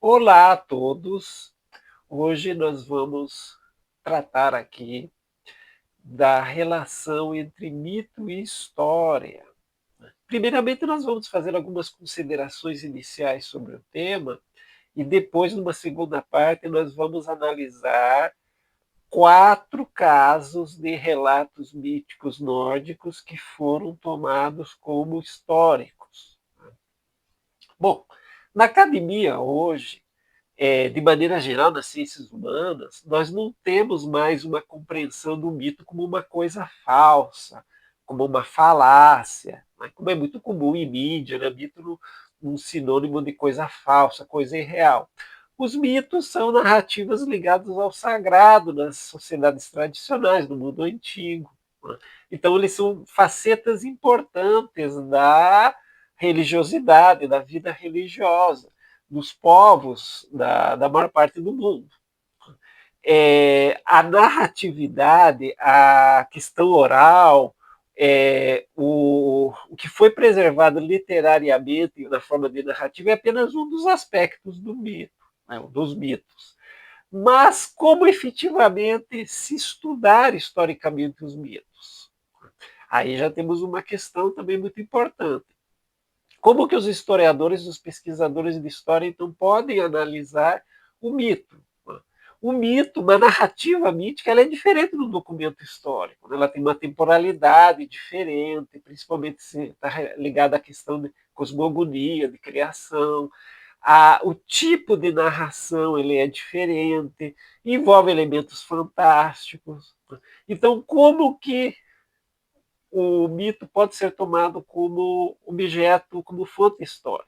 Olá a todos! Hoje nós vamos tratar aqui da relação entre mito e história. Primeiramente, nós vamos fazer algumas considerações iniciais sobre o tema e depois, numa segunda parte, nós vamos analisar 4 casos de relatos míticos nórdicos que foram tomados como históricos. Bom, na academia hoje, de maneira geral, nas ciências humanas, nós não temos mais uma compreensão do mito como uma coisa falsa, como uma falácia, né? Como é muito comum em mídia, né? Mito um sinônimo de coisa falsa, coisa irreal. Os mitos são narrativas ligadas ao sagrado nas sociedades tradicionais, no mundo antigo, né? Então, eles são facetas importantes da religiosidade, da vida religiosa dos povos da maior parte do mundo. A narratividade, a questão oral, o que foi preservado literariamente na forma de narrativa é apenas um dos aspectos do mito, né, dos mitos. Mas como efetivamente se estudar historicamente os mitos? Aí já temos uma questão também muito importante. Como que os historiadores, os pesquisadores de história, então, podem analisar o mito? O mito, uma narrativa mítica, ela é diferente do documento histórico. Ela tem uma temporalidade diferente, principalmente se está ligada à questão de cosmogonia, de criação. O tipo de narração ele é diferente, envolve elementos fantásticos. Então, como que o mito pode ser tomado como objeto, como fonte histórica?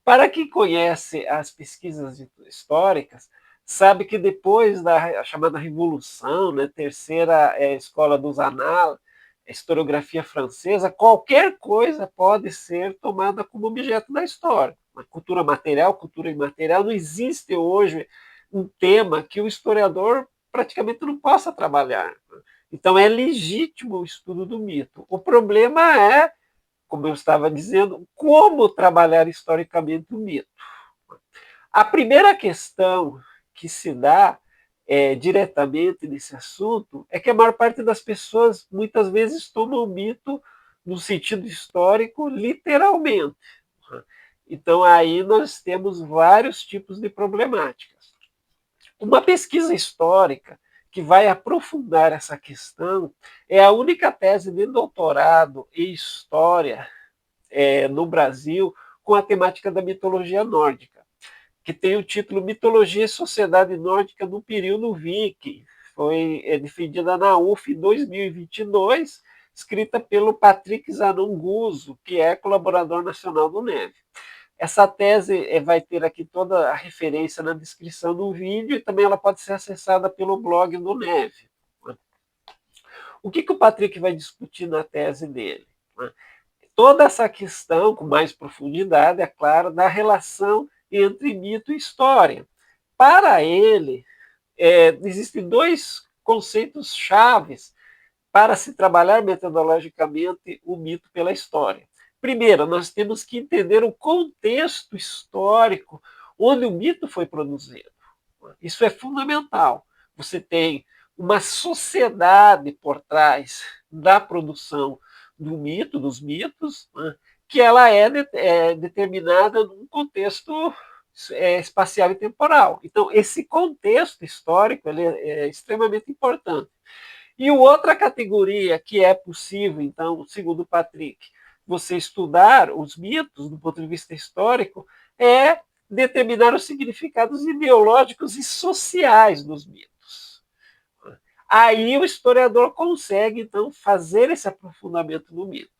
Para quem conhece as pesquisas históricas, sabe que depois da chamada Revolução, né, terceira escola dos Annales, a historiografia francesa, qualquer coisa pode ser tomada como objeto da história. A cultura material, cultura imaterial, não existe hoje um tema que o historiador praticamente não possa trabalhar. Então é legítimo o estudo do mito. O problema é, como eu estava dizendo, como trabalhar historicamente o mito. A primeira questão que se dá diretamente nesse assunto é que a maior parte das pessoas muitas vezes toma o mito no sentido histórico literalmente. Então aí nós temos vários tipos de problemáticas. Uma pesquisa histórica que vai aprofundar essa questão é a única tese de doutorado em história no Brasil com a temática da mitologia nórdica, que tem o título Mitologia e Sociedade Nórdica no Período Viking. Foi defendida na UF em 2022, escrita pelo Patrick Zanonguso, que é colaborador nacional do NEV. Essa tese vai ter aqui toda a referência na descrição do vídeo e também ela pode ser acessada pelo blog do NEV. O que o Patrick vai discutir na tese dele? Toda essa questão, com mais profundidade, é claro, da relação entre mito e história. Para ele, existem 2 conceitos chaves para se trabalhar metodologicamente o mito pela história. Primeiro, nós temos que entender o contexto histórico onde o mito foi produzido. Isso é fundamental. Você tem uma sociedade por trás da produção do mito, dos mitos, né, que ela é determinada num contexto espacial e temporal. Então, esse contexto histórico ele é extremamente importante. E outra categoria que é possível, então, segundo o Patrick, você estudar os mitos do ponto de vista histórico é determinar os significados ideológicos e sociais dos mitos. Aí o historiador consegue, então, fazer esse aprofundamento no mito.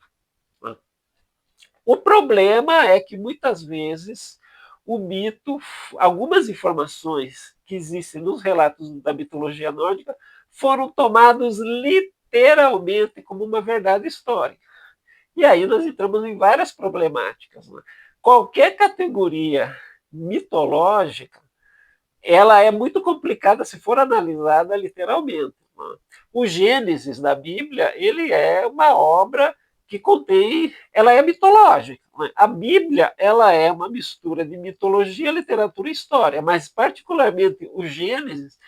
O problema é que, muitas vezes, o mito, algumas informações que existem nos relatos da mitologia nórdica foram tomados literalmente como uma verdade histórica. E aí nós entramos em várias problemáticas. Né? Qualquer categoria mitológica, ela é muito complicada se for analisada literalmente. Né? O Gênesis da Bíblia, ele é uma obra que contém, ela é mitológica. Né? A Bíblia, ela é uma mistura de mitologia, literatura e história, mas particularmente o Gênesis,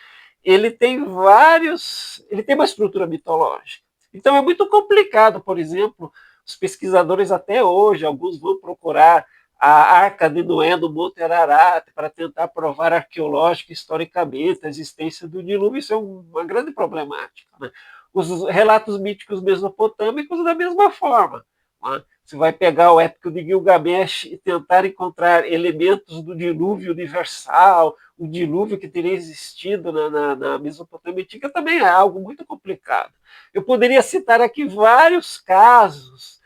ele tem uma estrutura mitológica. Então é muito complicado, por exemplo, os pesquisadores até hoje, alguns vão procurar a Arca de Noé no Monte Ararat para tentar provar arqueológica historicamente a existência do dilúvio. Isso é uma grande problemática. Né? Os relatos míticos mesopotâmicos da mesma forma. Né? Você vai pegar o épico de Gilgamesh e tentar encontrar elementos do dilúvio universal, o dilúvio que teria existido na Mesopotâmia antiga, também é algo muito complicado. Eu poderia citar aqui vários casos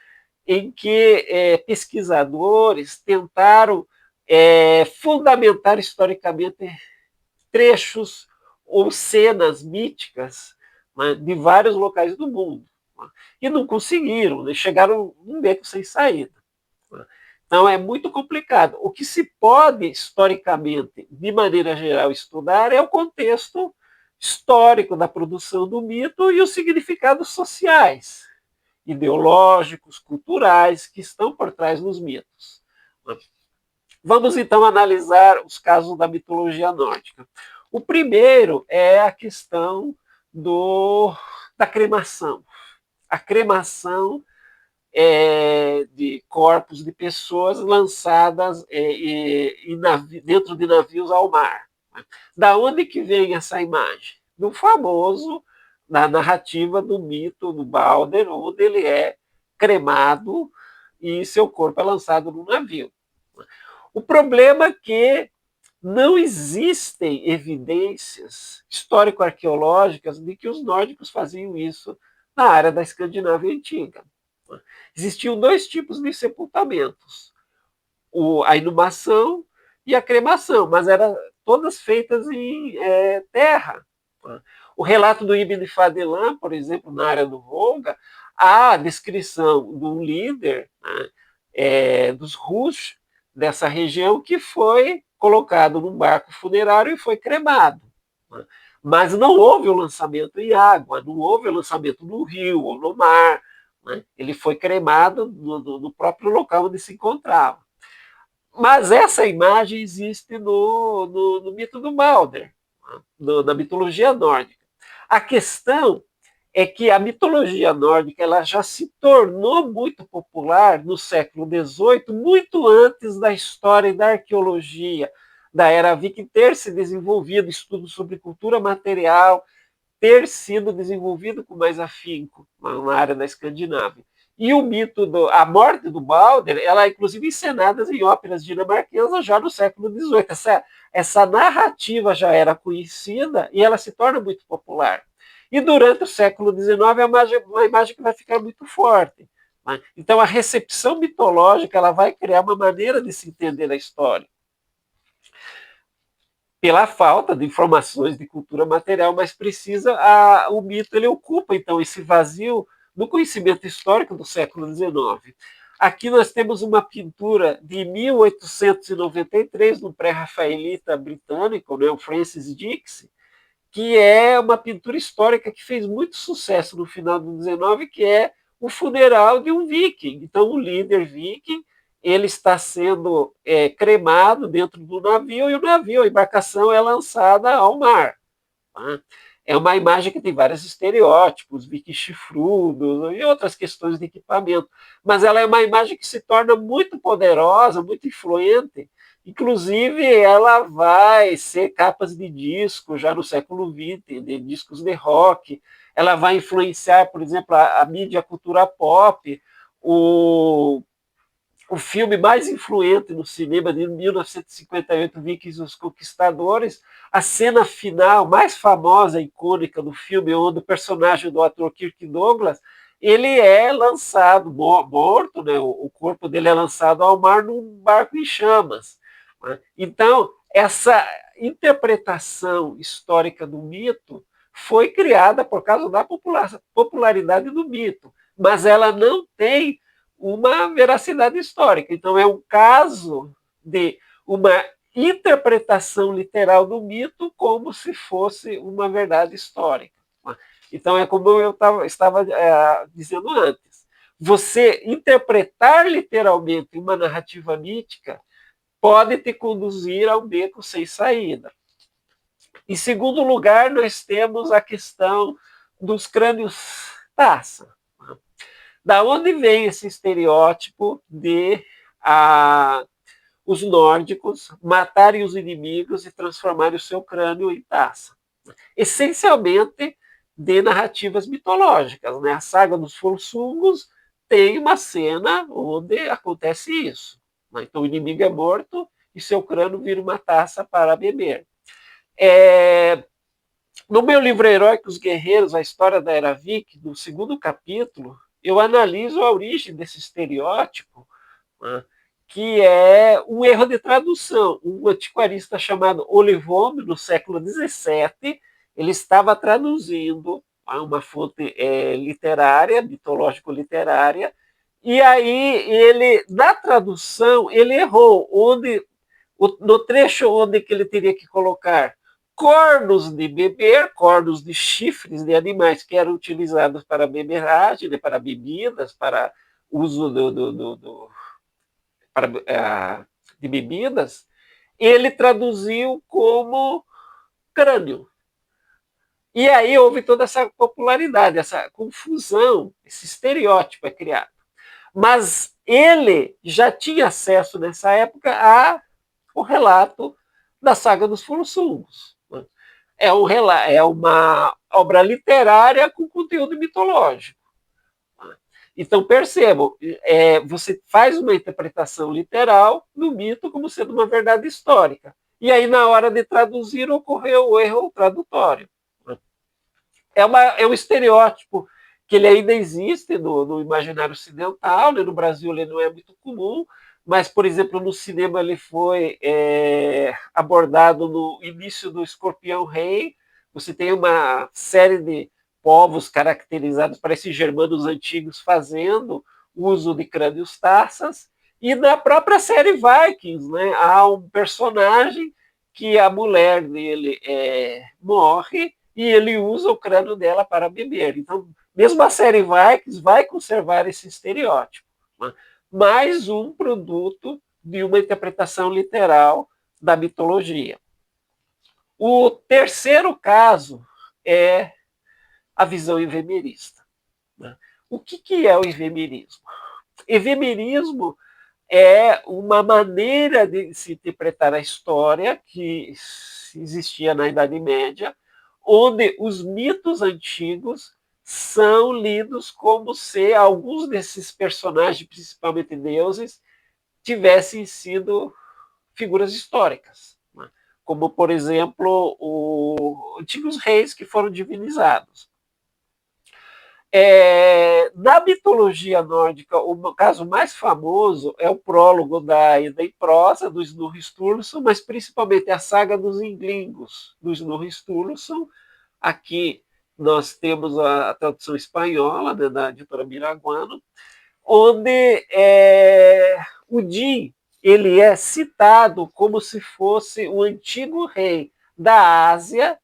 em que pesquisadores tentaram fundamentar historicamente trechos ou cenas míticas, né, de vários locais do mundo. Né, e não conseguiram, né, chegaram num beco sem saída. Né. Então é muito complicado. O que se pode, historicamente, de maneira geral, estudar é o contexto histórico da produção do mito e os significados sociais, ideológicos, culturais que estão por trás dos mitos. Vamos então analisar os casos da mitologia nórdica. O primeiro é a questão da cremação. A cremação de corpos de pessoas lançadas dentro de navios ao mar. Da onde que vem essa imagem? Do famoso, na narrativa do mito do Balder, onde ele é cremado e seu corpo é lançado num navio. O problema é que não existem evidências histórico-arqueológicas de que os nórdicos faziam isso na área da Escandinávia antiga. Existiam dois tipos de sepultamentos, a inumação e a cremação, mas eram todas feitas em terra. O relato do Ibn Fadlan, por exemplo, na área do Volga, há a descrição de um líder, né, dos Rus dessa região que foi colocado num barco funerário e foi cremado. Né? Mas não houve o lançamento em água, não houve o lançamento no rio ou no mar. Né? Ele foi cremado no próprio local onde se encontrava. Mas essa imagem existe no mito do Balder, na mitologia nórdica. A questão é que a mitologia nórdica ela já se tornou muito popular no século XVIII, muito antes da história e da arqueologia da era viking ter se desenvolvido, estudos sobre cultura material, ter sido desenvolvido com mais afinco na área da Escandinávia. E o mito a morte do Balder, ela é inclusive encenada em óperas dinamarquesas já no século XVIII. Essa narrativa já era conhecida e ela se torna muito popular. E durante o século XIX é uma imagem que vai ficar muito forte. Né? Então a recepção mitológica ela vai criar uma maneira de se entender a história. Pela falta de informações de cultura material mais precisa, o mito ele ocupa então esse vazio no conhecimento histórico do século XIX. Aqui nós temos uma pintura de 1893, no pré-rafaelita britânico, né, o Francis Dix, que é uma pintura histórica que fez muito sucesso no final do XIX, que é o funeral de um viking. Então, o líder viking ele está sendo cremado dentro do navio e o navio, a embarcação é lançada ao mar. Tá? É uma imagem que tem vários estereótipos, vikings chifrudos e outras questões de equipamento, mas ela é uma imagem que se torna muito poderosa, muito influente. Inclusive, ela vai ser capas de disco já no século XX, de discos de rock. Ela vai influenciar, por exemplo, a mídia, a cultura pop. O filme mais influente no cinema de 1958, Vikings os Conquistadores, a cena final mais famosa e icônica do filme, onde o personagem do ator Kirk Douglas, ele é lançado, morto, né? O corpo dele é lançado ao mar num barco em chamas. Né? Então, essa interpretação histórica do mito foi criada por causa da popularidade do mito, mas ela não tem uma veracidade histórica. Então, é um caso de uma interpretação literal do mito como se fosse uma verdade histórica. Então, é como eu estava dizendo antes. você interpretar literalmente uma narrativa mítica pode te conduzir a um beco sem saída. Em segundo lugar, nós temos a questão dos crânios taça. Da onde vem esse estereótipo de os nórdicos matarem os inimigos e transformarem o seu crânio em taça? Essencialmente de narrativas mitológicas. Né? A saga dos Volsungos tem uma cena onde acontece isso. Né? Então o inimigo é morto e seu crânio vira uma taça para beber. No meu livro Heróicos Guerreiros, a história da Era Viking, no segundo capítulo, eu analiso a origem desse estereótipo, né, que é um erro de tradução. Um antiquarista chamado Olivome, no século XVII, ele estava traduzindo uma fonte literária, mitológico-literária, e aí ele, na tradução, ele errou, no trecho onde que ele teria que colocar cornos de beber, cornos de chifres de animais que eram utilizados para beberagem, né, para bebidas, para uso de bebidas, ele traduziu como crânio. E aí houve toda essa popularidade, essa confusão, esse estereótipo é criado. Mas ele já tinha acesso nessa época ao relato da saga dos Volsungs. É uma obra literária com conteúdo mitológico. Então, percebam, você faz uma interpretação literal do mito como sendo uma verdade histórica. E aí, na hora de traduzir, ocorreu o erro tradutório. É um estereótipo que ele ainda existe no imaginário ocidental, né? No Brasil ele não é muito comum, mas, por exemplo, no cinema ele foi abordado no início do Escorpião Rei. Você tem uma série de povos caracterizados, parecem germanos antigos, fazendo uso de crânios taças, e na própria série Vikings, né, há um personagem que a mulher dele morre e ele usa o crânio dela para beber. Então, mesmo a série Vikings vai conservar esse estereótipo. Né? Mais um produto de uma interpretação literal da mitologia. O terceiro caso é a visão evemerista. Né? O que é o evemerismo? Evemerismo é uma maneira de se interpretar a história que existia na Idade Média, onde os mitos antigos são lidos como se alguns desses personagens, principalmente deuses, tivessem sido figuras históricas, né? Como, por exemplo, os antigos reis que foram divinizados. Na mitologia nórdica, o caso mais famoso é o prólogo da Ida em Prosa, do Snorri Sturluson, mas principalmente a saga dos Inglingos, do Snorri Sturluson. Aqui nós temos a tradução espanhola, né, da editora Miraguano, onde o Din ele é citado como se fosse o antigo rei da Ásia,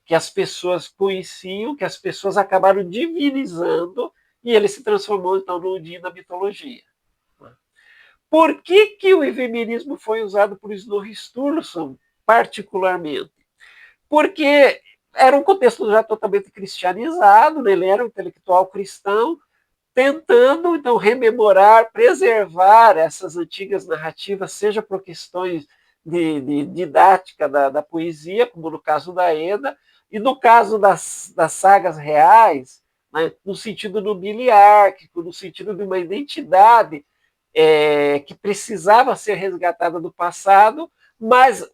que as pessoas conheciam, que as pessoas acabaram divinizando, e ele se transformou, então, no Odin da mitologia. Por que o evemerismo foi usado por Snorri Sturluson, particularmente? Porque era um contexto já totalmente cristianizado, né? Ele era um intelectual cristão, tentando, então, rememorar, preservar essas antigas narrativas, seja por questões de didática da poesia, como no caso da Eda, e no caso das sagas reais, né, no sentido nobiliárquico, no sentido de uma identidade que precisava ser resgatada do passado, mas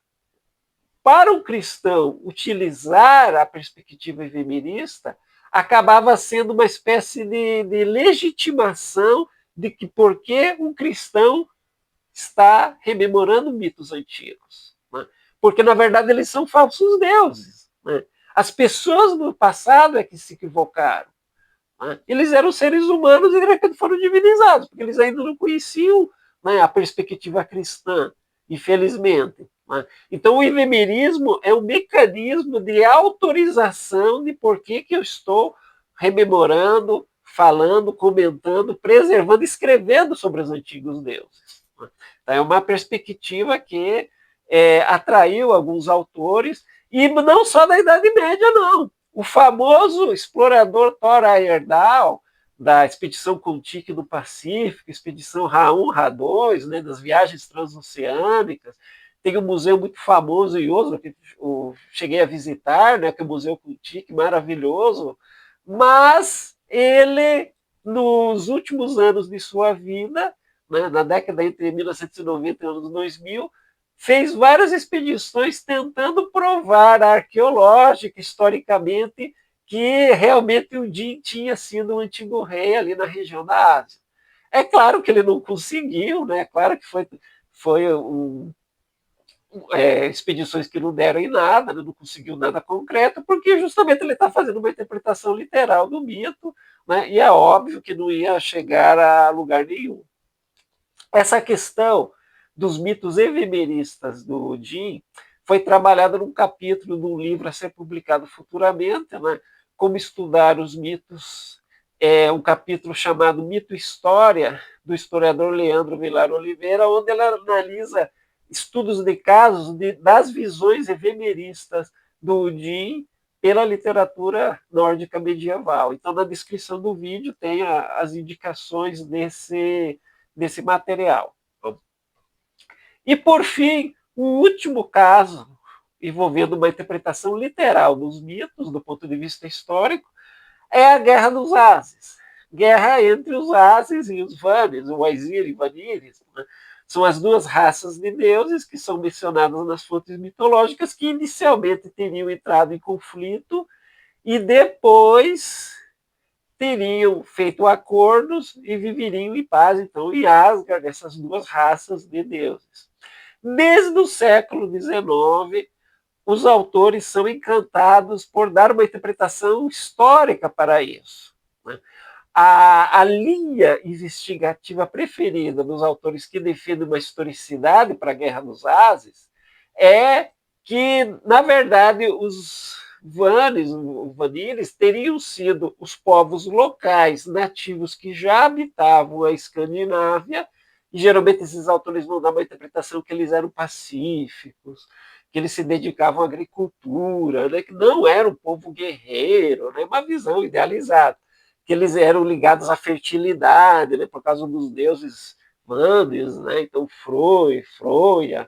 para um cristão utilizar a perspectiva evemerista acabava sendo uma espécie de legitimação de que porque um cristão está rememorando mitos antigos. Né? Porque, na verdade, eles são falsos deuses. Né? As pessoas do passado é que se equivocaram. Né? Eles eram seres humanos e de repente foram divinizados, porque eles ainda não conheciam, né, a perspectiva cristã, infelizmente. Né? Então, o evemerismo é um mecanismo de autorização de por que eu estou rememorando falando, comentando, preservando, escrevendo sobre os antigos deuses. Então, é uma perspectiva que atraiu alguns autores, e não só da Idade Média, não. O famoso explorador Thor Heyerdahl, da expedição Kon-Tiki do Pacífico, expedição Ra-1, Ra-2, né, das viagens transoceânicas, tem um museu muito famoso em Oslo, que eu cheguei a visitar, né, que é o Museu Kon-Tiki, maravilhoso, mas ele, nos últimos anos de sua vida, né, na década entre 1990 e anos 2000, fez várias expedições tentando provar arqueológica, historicamente, que realmente o Din tinha sido um antigo rei ali na região da Ásia. É claro que ele não conseguiu, né? É claro que foi expedições que não deram em nada, né? Não conseguiu nada concreto, porque justamente ele está fazendo uma interpretação literal do mito, né? E é óbvio que não ia chegar a lugar nenhum. Essa questão dos mitos evimeristas do Din foi trabalhada num capítulo de um livro a ser publicado futuramente, né? Como estudar os mitos, um capítulo chamado Mito História, do historiador Leandro Vilar Oliveira, onde ele analisa estudos de casos das visões evimeristas do Din pela literatura nórdica medieval. Então, na descrição do vídeo tem as indicações desse material. E, por fim, o último caso, envolvendo uma interpretação literal dos mitos, do ponto de vista histórico, é a Guerra dos Ases. Guerra entre os Ases e os Vanir, o Aesir e Vanires. Né? São as duas raças de deuses que são mencionadas nas fontes mitológicas, que inicialmente teriam entrado em conflito e depois teriam feito acordos e viveriam em paz, então, em Asgard, essas duas raças de deuses. Desde o século XIX, os autores são encantados por dar uma interpretação histórica para isso. Né? A linha investigativa preferida dos autores que defendem uma historicidade para a Guerra dos Ases é que, na verdade, os Vanires teriam sido os povos locais nativos que já habitavam a Escandinávia, e geralmente esses autores vão dar uma interpretação que eles eram pacíficos, que eles se dedicavam à agricultura, né, que não era um povo guerreiro, né, uma visão idealizada, que eles eram ligados à fertilidade, né, por causa dos deuses Vannes, né, então Froia.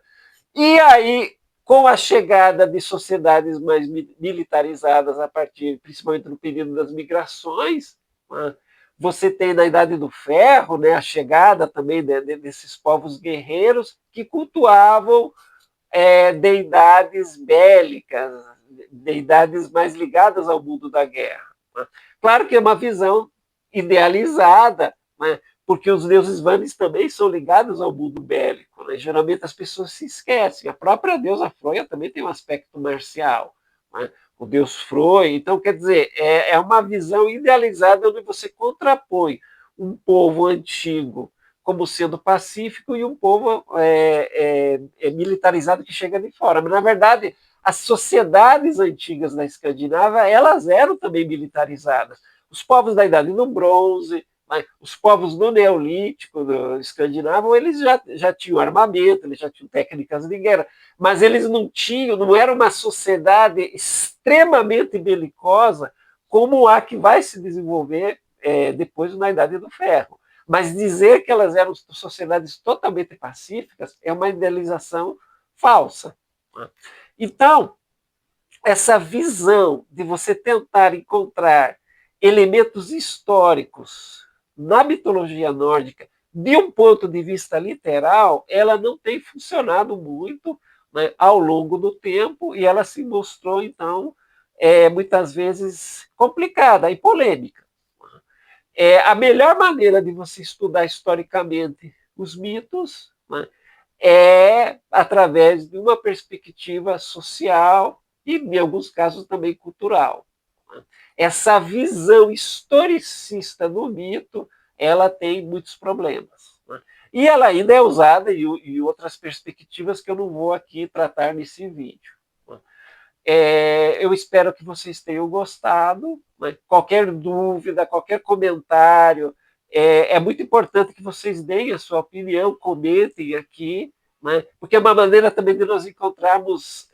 E aí, com a chegada de sociedades mais militarizadas, a partir, principalmente no período das migrações, né, você tem na Idade do Ferro, né, a chegada também desses povos guerreiros que cultuavam deidades bélicas, deidades mais ligadas ao mundo da guerra. Né? Claro que é uma visão idealizada, né? Porque os deuses Vannes também são ligados ao mundo bélico. Né? Geralmente as pessoas se esquecem. A própria deusa Froia também tem um aspecto marcial. Né? O deus Froia. Então, quer dizer, é uma visão idealizada onde você contrapõe um povo antigo como sendo pacífico e um povo militarizado que chega de fora. Mas, na verdade, as sociedades antigas da Escandinávia, elas eram também militarizadas. Os povos da Idade do Bronze, os povos do Neolítico do escandinavo, eles já tinham armamento, eles já tinham técnicas de guerra, mas eles não era uma sociedade extremamente belicosa como a que vai se desenvolver depois na Idade do Ferro. Mas dizer que elas eram sociedades totalmente pacíficas é uma idealização falsa. Então, essa visão de você tentar encontrar elementos históricos na mitologia nórdica, de um ponto de vista literal, ela não tem funcionado muito, né, ao longo do tempo, e ela se mostrou, então, muitas vezes complicada e polêmica. A melhor maneira de você estudar historicamente os mitos, né, é através de uma perspectiva social e, em alguns casos, também cultural. Né? Essa visão historicista do mito, ela tem muitos problemas. Né? E ela ainda é usada em outras perspectivas que eu não vou aqui tratar nesse vídeo. Né? Eu espero que vocês tenham gostado. Né? Qualquer dúvida, qualquer comentário, é muito importante que vocês deem a sua opinião, comentem aqui, né? Porque é uma maneira também de nós encontrarmos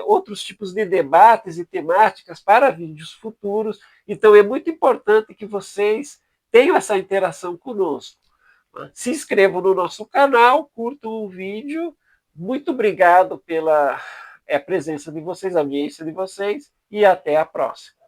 outros tipos de debates e temáticas para vídeos futuros. Então, é muito importante que vocês tenham essa interação conosco. Né? Se inscrevam no nosso canal, curtam o vídeo. Muito obrigado pela presença de vocês, a audiência de vocês, e até a próxima.